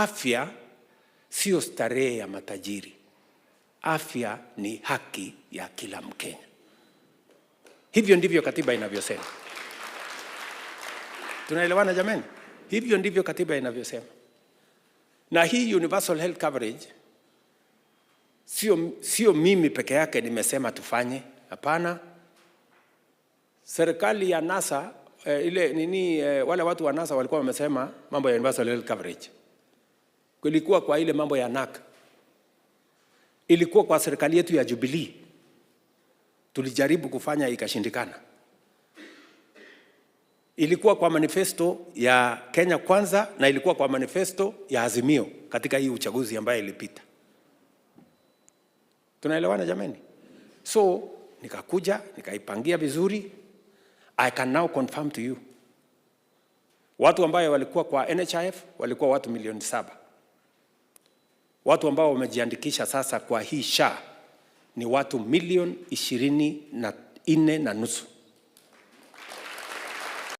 afya sio starehe ya matajiri. Afya ni haki ya kila Mkenya. Hivyo ndivyo katiba inavyosema. Tunaelewana jamani? Hivyo ndivyo katiba inavyosema. Na hii universal health coverage sio mimi peke yake nimesema tufanye. Hapana. Serikali ya NASA wale watu wa NASA walikuwa wamesema mambo ya universal health coverage. Kulikuwa kwa ile mambo ya NAC. Ilikuwa kwa serikali yetu ya Jubilee. Tulijaribu kufanya ikashindikana. Ilikuwa kwa manifesto ya Kenya Kwanza na ilikuwa kwa manifesto ya Azimio katika hii uchaguzi ambayo ilipita. Tunaelewana jamani? So nikakuja, nikaipangia vizuri. I can now confirm to you. Watu ambao walikuwa kwa NHIF walikuwa watu milioni 7. Watu ambao wamejiandikisha sasa kwa hii SHA ni watu milioni 24.5.